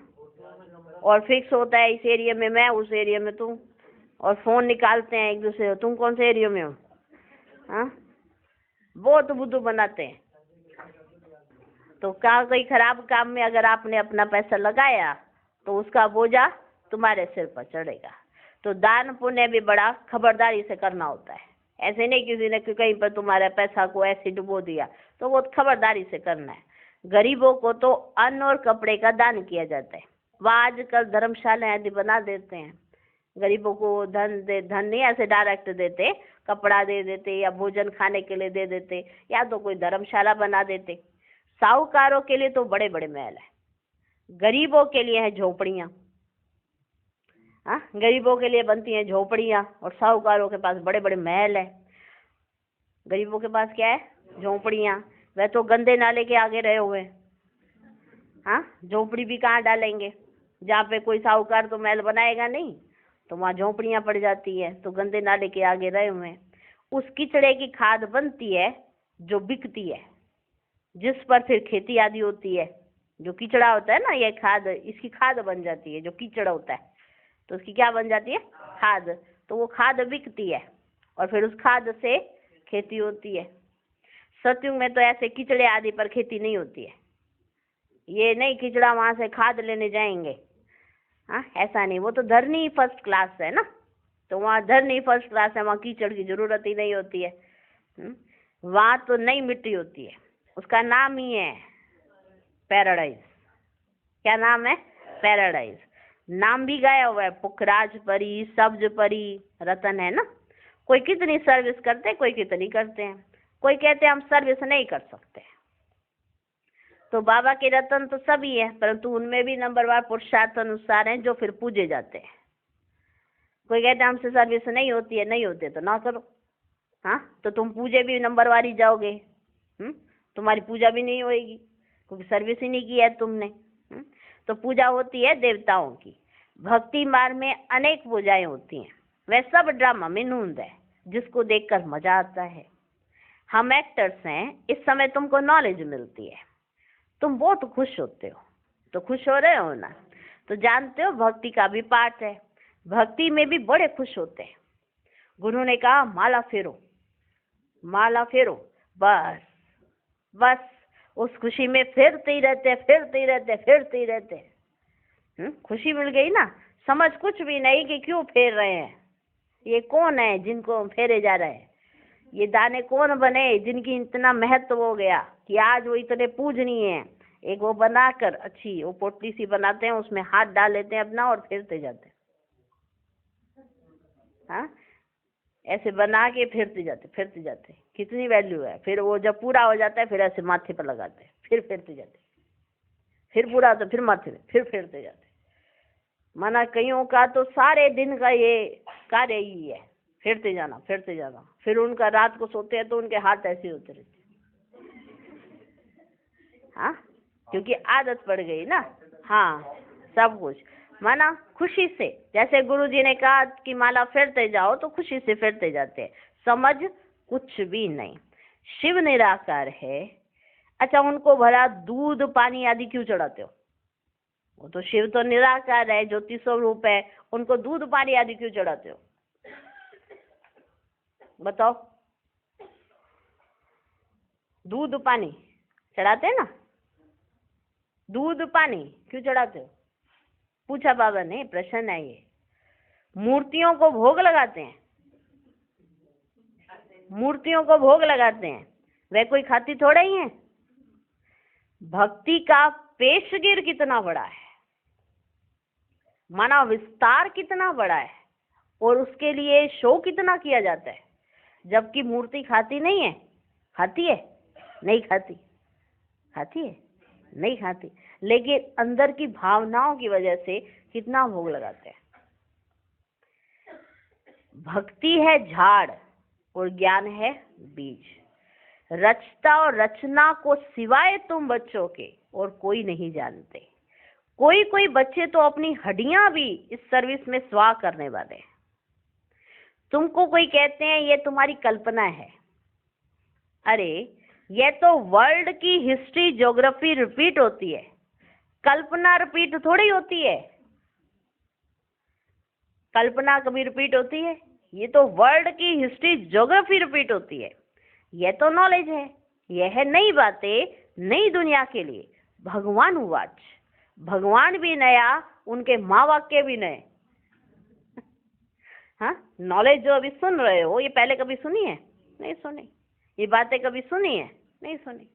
और फिक्स होता है इस एरिया में मैं, उस एरिया में तू, और फोन निकालते हैं एक दूसरे को, तुम कौन से एरिया में हो। हाँ, बहुत बुद्धू बनाते हैं। तो क्या कोई खराब काम में अगर आपने अपना पैसा लगाया तो उसका बोझा तुम्हारे सिर पर चढ़ेगा। तो दान पुण्य भी बड़ा खबरदारी से करना होता है। ऐसे नहीं किसी ने कहीं पर तुम्हारे पैसा को ऐसे डुबो दिया, तो वो खबरदारी से करना है। गरीबों को तो अन्न और कपड़े का दान किया जाता है। वह आजकल धर्मशाला आदि बना देते हैं। गरीबों को धन नहीं ऐसे डायरेक्ट देते, कपड़ा दे देते या भोजन खाने के लिए दे देते, या तो कोई धर्मशाला बना देते। साहूकारों के लिए तो बड़े बड़े महल है, गरीबों के लिए है झोपड़ियाँ। हाँ, गरीबों के लिए बनती हैं झोपड़ियाँ और साहूकारों के पास बड़े बड़े महल है। गरीबों के पास क्या है? झोपड़ियाँ। वह तो गंदे नाले के आगे रहे हुए। हाँ, झोपड़ी भी कहाँ डालेंगे? जहाँ पे कोई साहूकार तो महल बनाएगा नहीं, तो वहाँ झोपड़ियाँ पड़ जाती है। तो गंदे नाले के आगे रहे हुए हैं। उस कीचड़े की खाद बनती है जो बिकती है, जिस पर फिर खेती आदि होती है। जो कीचड़ा होता है ना, ये खाद, इसकी खाद बन जाती है। जो कीचड़ होता है तो उसकी क्या बन जाती है? खाद। तो वो खाद बिकती है और फिर उस खाद से खेती होती है। सतयुग में तो ऐसे कीचड़े आदि पर खेती नहीं होती है। ये नहीं कीचड़ा वहां से खाद लेने जाएंगे, हाँ ऐसा नहीं। वो तो धरनी फर्स्ट क्लास है ना, तो वहाँ धरनी फर्स्ट क्लास है, वहाँ कीचड़ की जरूरत ही नहीं होती है। वहाँ तो नई मिट्टी होती है, उसका नाम ही है पैराडाइज। क्या नाम है? पैराडाइज। नाम भी गाया हुआ है, पुखराज परी, सब्ज परी, रतन है ना। कोई कितनी सर्विस करते हैं, कोई कितनी करते हैं, कोई कहते हैं हम सर्विस नहीं कर सकते। तो बाबा के रतन तो सभी है, परंतु उनमें भी नंबरवार पुरुषार्थ अनुसार हैं जो फिर पूजे जाते हैं। कोई कहते हैं हमसे सर्विस नहीं होती है, नहीं होते तो ना करो। हाँ तो तुम पूजे भी नंबरवार ही जाओगे, तुम्हारी पूजा भी नहीं होएगी क्योंकि सर्विस ही नहीं की है तुमने। तो पूजा होती है देवताओं की। भक्ति मार्ग में अनेक पूजाएं होती हैं, वह सब ड्रामा में नूंद है जिसको देखकर मजा आता है। हम एक्टर्स हैं, इस समय तुमको नॉलेज मिलती है, तुम बहुत खुश होते हो, तो खुश हो रहे हो ना, तो जानते हो भक्ति का भी पार्ट है। भक्ति में भी बड़े खुश होते हैं। गुरु ने कहा माला फेरो, माला फेरो, बस बस उस खुशी में फिरते ही रहते, फिरते ही रहते, फिरते ही रहते। खुशी मिल गई ना, समझ कुछ भी नहीं कि क्यों फेर रहे हैं, ये कौन है जिनको फेरे जा रहे हैं, ये दाने कौन बने जिनकी इतना महत्व हो गया कि आज वो इतने पूजनीय हैं। एक वो बनाकर अच्छी वो पोटली सी बनाते हैं, उसमें हाथ डाल लेते हैं अपना और फेरते जाते हैं। हाँ ऐसे बना के फेरते जाते, फेरते जाते, कितनी वैल्यू है। फिर वो जब पूरा हो जाता है फिर ऐसे माथे पर लगाते हैं, फिर फेरते जाते, फिर पूरा होता फिर माथे में, फिर फेरते जाते। माना कईयों का तो सारे दिन का ये कार्य ही है, फेरते जाना, फेरते जाना। फिर उनका रात को सोते हैं तो उनके हाथ ऐसे होते रहते, हाँ क्योंकि आदत पड़ गई ना। हाँ सब कुछ माना खुशी से, जैसे गुरुजी ने कहा कि माला फेरते जाओ तो खुशी से फेरते जाते हैं, समझ कुछ भी नहीं। शिव निराकार है, अच्छा उनको भला दूध पानी आदि क्यों चढ़ाते हो? वो तो शिव तो निराकार है, ज्योति स्वरूप है, उनको दूध पानी आदि क्यों चढ़ाते हो? बताओ। दूध पानी चढ़ाते हैं ना, दूध पानी क्यों चढ़ाते हो? पूछा बाबा ने, प्रश्न है ये। मूर्तियों को भोग लगाते हैं, मूर्तियों को भोग लगाते हैं, वह कोई खाती थोड़ा ही है। भक्ति का पेशगिर कितना बड़ा है, माना विस्तार कितना बड़ा है, और उसके लिए शो कितना किया जाता है, जबकि मूर्ति खाती नहीं है। खाती है? नहीं खाती। खाती है? नहीं खाती, लेकिन अंदर की भावनाओं की वजह से कितना भोग लगाते हैं। भक्ति है झाड़ और ज्ञान है बीज। रचता और रचना को सिवाय तुम बच्चों के और कोई नहीं जानते। कोई कोई बच्चे तो अपनी हड्डियां भी इस सर्विस में स्वाह करने वाले हैं। तुमको कोई कहते हैं ये तुम्हारी कल्पना है, अरे ये तो वर्ल्ड की हिस्ट्री ज्योग्राफी रिपीट होती है, कल्पना रिपीट थोड़ी होती है। कल्पना कभी रिपीट होती है? ये तो वर्ल्ड की हिस्ट्री ज्योग्राफी रिपीट होती है। यह तो नॉलेज है, यह है नई बातें नई दुनिया के लिए। भगवान उवाच, भगवान भी नया, उनके माँ वाक्य भी नए। हाँ नॉलेज जो अभी सुन रहे हो ये पहले कभी सुनी है? नहीं सुनी। ये बातें कभी सुनी है? नहीं सुनी,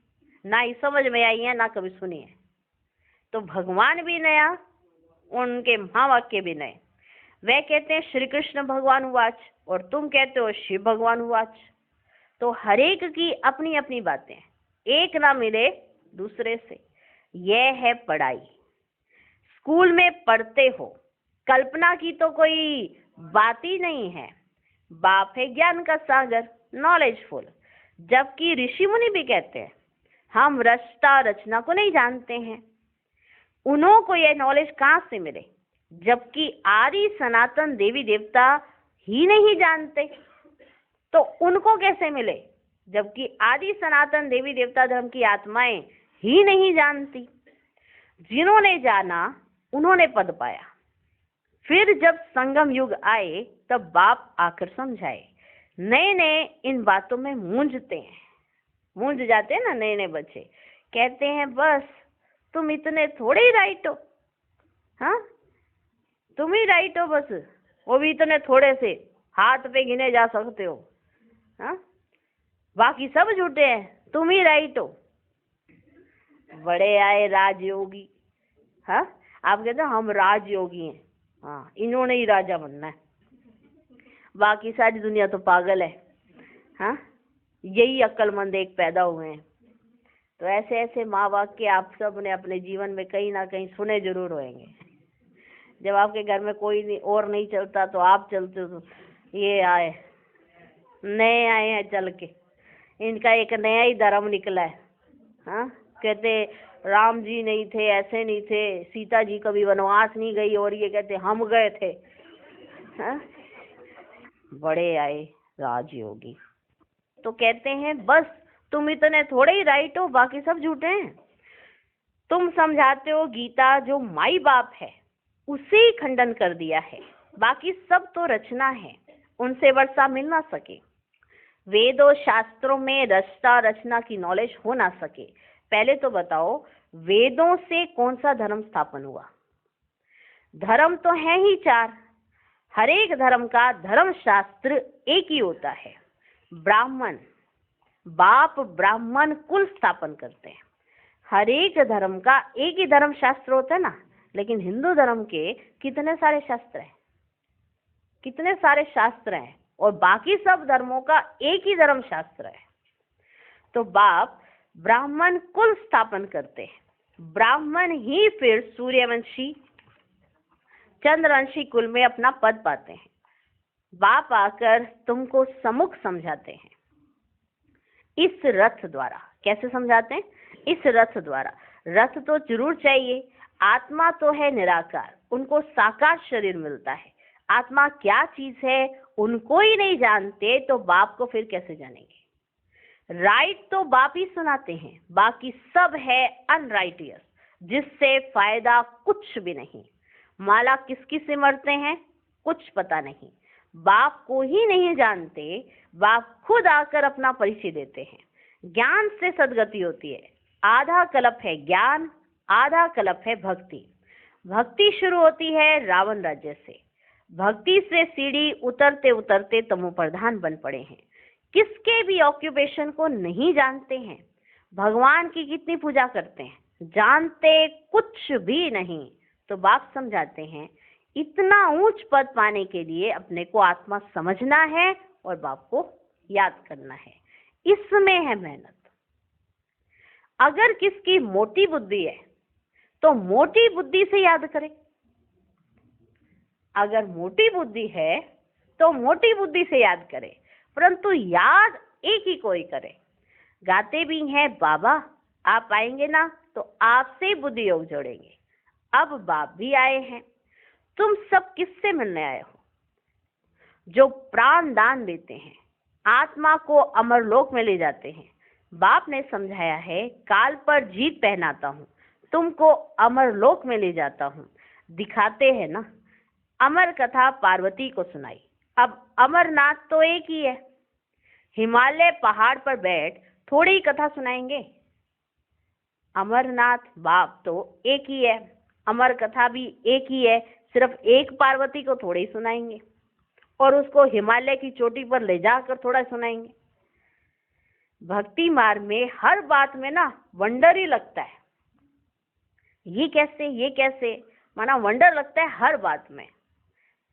ना ही समझ में आई है, ना कभी सुनी है। तो भगवान भी नया, उनके महावाक्य भी नए। वे कहते हैं श्री कृष्ण भगवान उवाच और तुम कहते हो शिव भगवान उवाच। तो हरेक की अपनी अपनी बातें, एक ना मिले दूसरे से। यह है पढ़ाई। स्कूल में पढ़ते हो, कल्पना की तो कोई बात ही नहीं है। बाप है ज्ञान का सागर, नॉलेजफुल। जबकि ऋषि मुनि भी कहते हैं हम रचता रचना को नहीं जानते हैं। उन्हों को यह नॉलेज कहाँ से मिले, जबकि आदि सनातन देवी देवता ही नहीं जानते, तो उनको कैसे मिले? जबकि आदि सनातन देवी देवता धर्म की आत्माएं ही नहीं जानती। जिन्होंने जाना उन्होंने पद पाया, फिर जब संगम युग आए तब बाप आकर समझाए। नए नए इन बातों में मूंझ जाते हैं ना नए नए बच्चे, कहते हैं बस तुम इतने थोड़े ही राइट हो, हाँ तुम ही राइट हो बस, वो भी इतने थोड़े से हाथ पे गिने जा सकते हो, हाँ बाकी सब झूठे हैं, तुम ही राइट हो। बड़े आए राजयोगी, हाँ आप कहते हो हम राजयोगी हैं, हाँ इन्होंने ही राजा बनना है, बाकी सारी दुनिया तो पागल है, हाँ यही अक्लमंद एक पैदा हुए हैं। तो ऐसे ऐसे माँ बाप के आप सब ने अपने जीवन में कहीं ना कहीं सुने जरूर होंगे। जब आपके घर में कोई नहीं और नहीं चलता तो आप चलते हो, तो ये आए नए आए हैं चल के, इनका एक नया ही धर्म निकला है, हाँ कहते राम जी नहीं थे, ऐसे नहीं थे, सीता जी कभी वनवास नहीं गई, और ये कहते हम गए थे, हाँ बड़े आए राजयोगी। तो कहते हैं बस तुम इतने थोड़े ही राइट हो, बाकी सब झूठे हैं। तुम समझाते हो गीता जो माई बाप है उसे ही खंडन कर दिया है, बाकी सब तो रचना है, उनसे वर्षा मिल ना सके। वेदों शास्त्रों में रचना रचना की नॉलेज हो ना सके। पहले तो बताओ वेदों से कौन सा धर्म स्थापन हुआ? धर्म तो है ही 4, हर एक धर्म का धर्म शास्त्र एक ही होता है। ब्राह्मण बाप ब्राह्मण कुल स्थापन करते हैं। हर एक धर्म का एक ही धर्म शास्त्र होता है ना, लेकिन हिंदू धर्म के कितने सारे शास्त्र हैं और बाकी सब धर्मों का एक ही धर्म शास्त्र है। तो बाप ब्राह्मण कुल स्थापन करते हैं, ब्राह्मण ही फिर सूर्यवंशी चंद्रवंशी कुल में अपना पद पाते हैं। बाप आकर तुमको सम्मुख समझाते हैं इस रथ द्वारा। कैसे समझाते हैं? इस रथ द्वारा। रथ तो जरूर चाहिए, आत्मा तो है निराकार, उनको साकार शरीर मिलता है। आत्मा क्या चीज है उनको ही नहीं जानते तो बाप को फिर कैसे जानेंगे? राइट तो बाप ही सुनाते हैं, बाकी सब है अनराइटियस, जिससे फायदा कुछ भी नहीं। माला किसकी सिमरते हैं कुछ पता नहीं, बाप को ही नहीं जानते। बाप खुद आकर अपना परिचय देते हैं। ज्ञान से सदगति होती है। आधा कल्प है ज्ञान, आधा कल्प है भक्ति। भक्ति शुरू होती है रावण राज्य से। भक्ति से सीढ़ी उतरते उतरते तमो प्रधान बन पड़े हैं। किसके भी ऑक्यूपेशन को नहीं जानते हैं। भगवान की कितनी पूजा करते हैं, जानते कुछ भी नहीं। तो बाप समझाते हैं इतना ऊंच पद पाने के लिए अपने को आत्मा समझना है और बाप को याद करना है, इसमें है मेहनत। अगर किसकी मोटी बुद्धि है तो मोटी बुद्धि से याद करे। अगर मोटी बुद्धि है तो मोटी बुद्धि से याद करे, परंतु याद एक ही कोई करे। गाते भी हैं बाबा आप आएंगे ना तो आपसे ही बुद्धि योग जोड़ेंगे। अब बाप भी आए हैं, तुम सब किससे मिलने आए हो? जो प्राण दान देते हैं, आत्मा को अमरलोक में ले जाते हैं। बाप ने समझाया है काल पर जीत पहनाता हूँ, तुमको अमरलोक में ले जाता हूँ। दिखाते हैं ना, अमर कथा पार्वती को सुनाई। अब अमरनाथ तो एक ही है, हिमालय पहाड़ पर बैठ थोड़ी कथा सुनाएंगे। अमरनाथ बाप तो एक ही है, अमर कथा भी एक ही है, सिर्फ एक पार्वती को थोड़े ही सुनाएंगे और उसको हिमालय की चोटी पर ले जाकर थोड़ा सुनाएंगे। भक्ति मार्ग में हर बात में ना वंडर ही लगता है। ये कैसे माना वंडर लगता है हर बात में।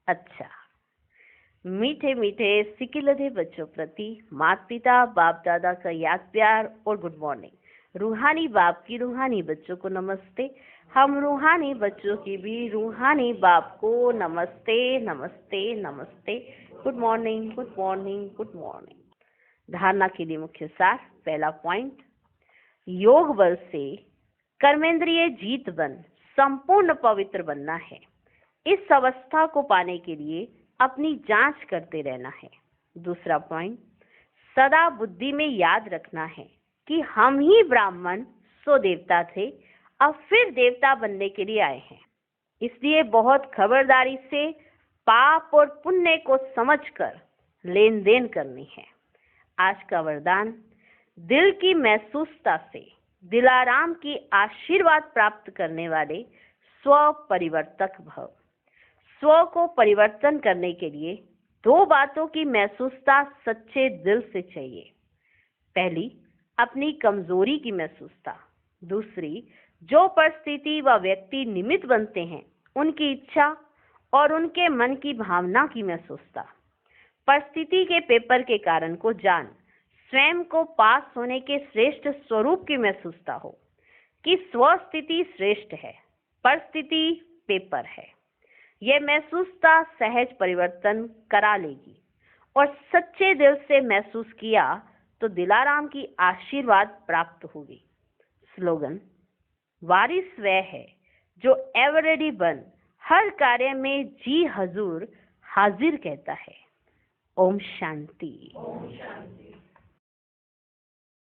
अच्छा, मीठे मीठे सिकिलधे बच्चों प्रति माता पिता बाप दादा का याद प्यार और गुड मॉर्निंग। रूहानी बाप की रूहानी बच्चों को नमस्ते। हम रूहानी बच्चों की भी रूहानी बाप को नमस्ते नमस्ते नमस्ते। Good morning good morning good morning. धारणा के लिए मुख्य सार। पहला पॉइंट, योग बल से कर्मेंद्रिय जीत बन संपूर्ण पवित्र बनना है। इस अवस्था को पाने के लिए अपनी जांच करते रहना है। दूसरा पॉइंट, सदा बुद्धि में याद रखना है कि हम ही ब्राह्मण सो देवता थे, अब फिर देवता बनने के लिए आए हैं। इसलिए बहुत खबरदारी से पाप और पुण्य को समझकर लेन देन करनी है। आज का वरदान, दिल की महसूसता से दिलाराम की आशीर्वाद प्राप्त करने वाले स्व परिवर्तक भव। स्व को परिवर्तन करने के लिए 2 बातों की महसूसता सच्चे दिल से चाहिए। पहली, अपनी कमजोरी की महसूसता। दूसरी, जो परिस्थिति व व्यक्ति निमित्त बनते हैं उनकी इच्छा और उनके मन की भावना की महसूसता। परिस्थिति के पेपर के कारण को जान स्वयं को पास होने के श्रेष्ठ स्वरूप की महसूसता हो कि स्वस्थिति श्रेष्ठ है, परिस्थिति पेपर है। यह महसूसता सहज परिवर्तन करा लेगी और सच्चे दिल से महसूस किया तो दिलाराम की आशीर्वाद प्राप्त होगी। स्लोगन, वारिस वह है जो एवर रेडी बन हर कार्य में जी हजूर हाजिर कहता है। ओम शांति।